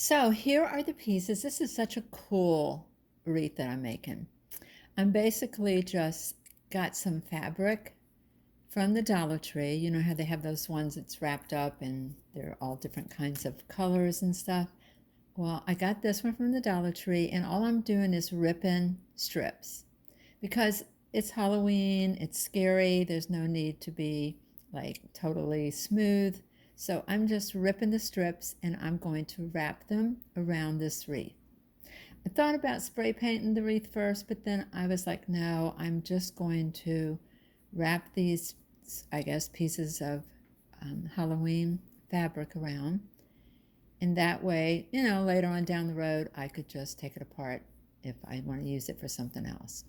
So here are the pieces. This is such a cool wreath that I'm making. I'm basically just got some fabric from the Dollar Tree. You know how they have those ones that's wrapped up and they're all different kinds of colors and stuff. Well, I got this one from the Dollar Tree, and all I'm doing is ripping strips because it's Halloween, it's scary, there's no need to be like totally smooth. So I'm just ripping the strips and I'm going to wrap them around this wreath. I thought about spray painting the wreath first, but then I was like, no, I'm just going to wrap these, I guess, pieces of Halloween fabric around. And that way, later on down the road, I could just take it apart if I want to use it for something else.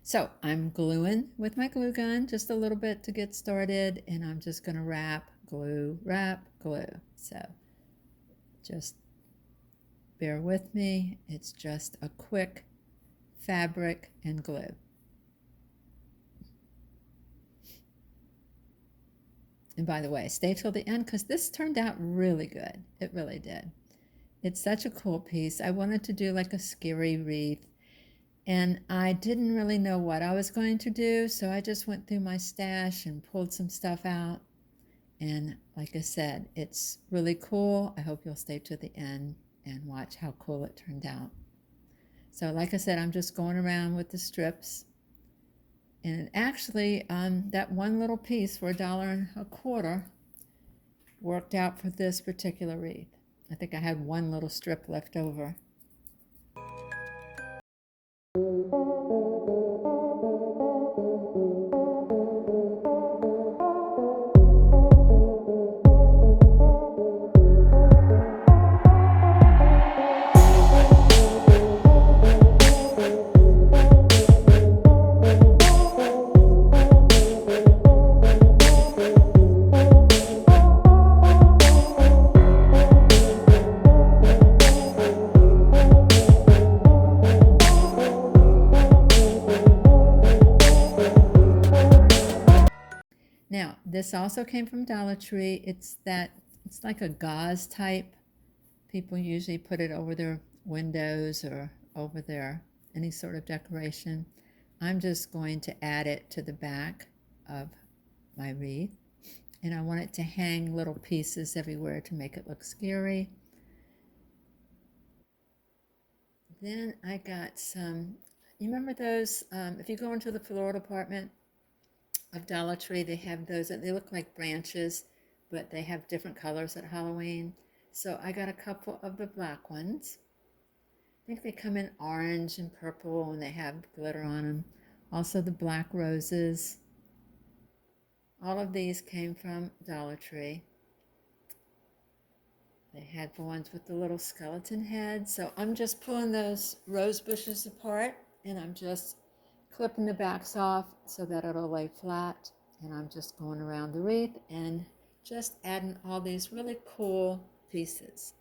So I'm gluing with my glue gun just a little bit to get started, and I'm just going to wrap, glue, wrap, glue. So just bear with me. It's just a quick fabric and glue. And by the way, stay till the end because this turned out really good. It really did. It's such a cool piece. I wanted to do like a scary wreath, and I didn't really know what I was going to do, so I just went through my stash and pulled some stuff out. And like I said, it's really cool. I hope you'll stay to the end and watch how cool it turned out. So like I said, I'm just going around with the strips. And actually, that one little piece for $1.25 worked out for this particular wreath. I think I had one little strip left over. Now, this also came from Dollar Tree. It's like a gauze type. People usually put it over their windows or over their any sort of decoration. I'm just going to add it to the back of my wreath. And I want it to hang little pieces everywhere to make it look scary. Then I got some, you remember those, if you go into the floral department of Dollar Tree, they have those, they look like branches, but they have different colors at Halloween. So I got a couple of the black ones. I think they come in orange and purple and they have glitter on them. Also the black roses. All of these came from Dollar Tree. They had the ones with the little skeleton head. So I'm just pulling those rose bushes apart and I'm just clipping the backs off so that it'll lay flat. And I'm just going around the wreath and just adding all these really cool pieces.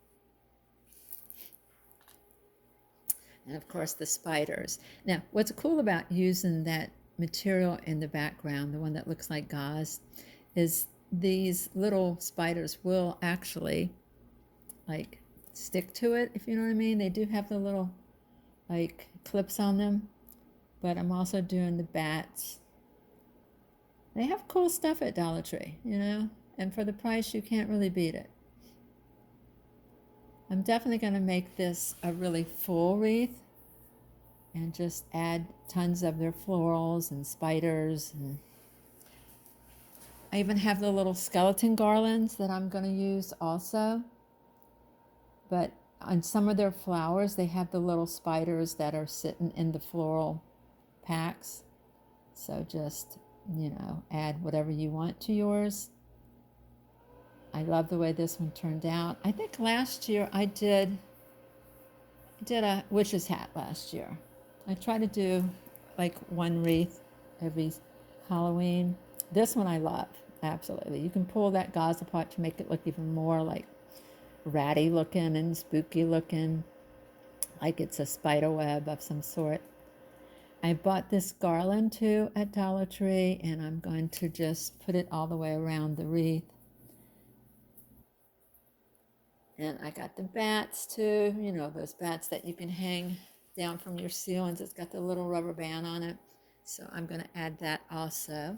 And of course the spiders. Now, what's cool about using that material in the background, the one that looks like gauze, is these little spiders will actually like stick to it, if you know what I mean. They do have the little like clips on them, but I'm also doing the bats. They have cool stuff at Dollar Tree, and for the price you can't really beat it. I'm definitely going to make this a really full wreath and just add tons of their florals and spiders. And I even have the little skeleton garlands that I'm going to use also. But on some of their flowers, they have the little spiders that are sitting in the floral packs. So just, add whatever you want to yours. I love the way this one turned out. I think last year I did a witch's hat last year. I try to do like one wreath every Halloween. This one I love, absolutely. You can pull that gauze apart to make it look even more like ratty looking and spooky looking, like it's a spider web of some sort. I bought this garland too at Dollar Tree, and I'm going to just put it all the way around the wreath. And I got the bats too, you know, those bats that you can hang down from your ceilings. It's got the little rubber band on it. So I'm going to add that also.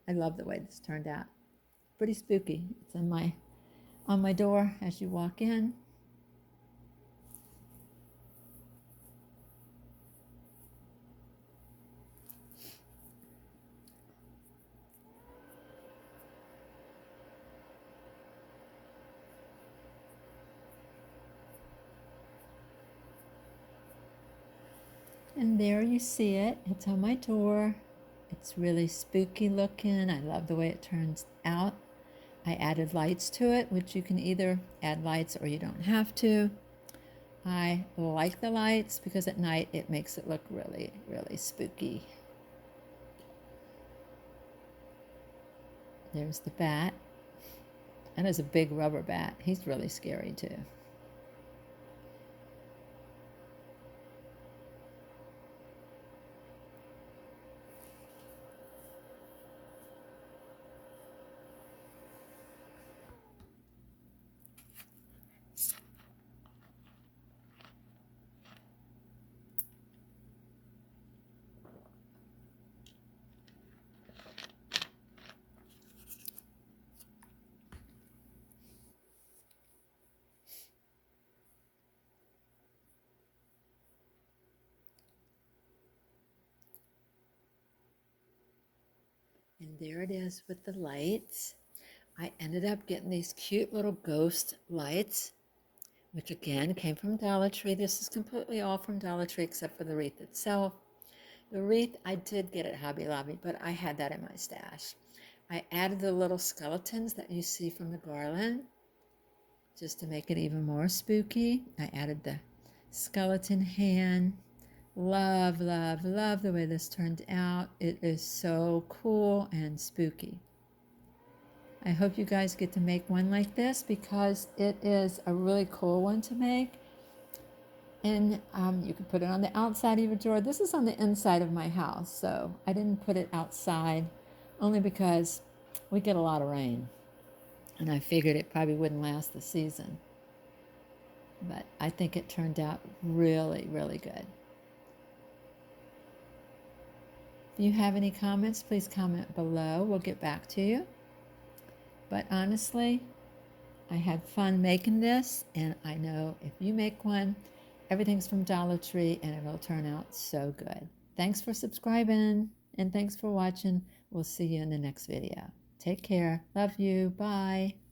I love the way this turned out. Pretty spooky. It's on my door as you walk in. And there you see it. It's on my door. It's really spooky looking. I love the way it turns out. I added lights to it, which you can either add lights or you don't have to. I like the lights because at night it makes it look really, really spooky. There's the bat. And there's a big rubber bat. He's really scary too. And there it is with the lights. I ended up getting these cute little ghost lights, which again came from Dollar Tree. This is completely all from Dollar Tree except for the wreath itself. The wreath I did get at Hobby Lobby, but I had that in my stash. I added the little skeletons that you see from the garland just to make it even more spooky. I added the skeleton hand. Love, love, love the way this turned out. It is so cool and spooky. I hope you guys get to make one like this because it is a really cool one to make. And you can put it on the outside of your drawer. This is on the inside of my house, so I didn't put it outside only because we get a lot of rain. And I figured it probably wouldn't last the season. But I think it turned out really, really good. If you have any comments, please comment below. We'll get back to you. But honestly, I had fun making this, and I know if you make one, everything's from Dollar Tree, and it'll turn out so good. Thanks for subscribing, and thanks for watching. We'll see you in the next video. Take care. Love you. Bye.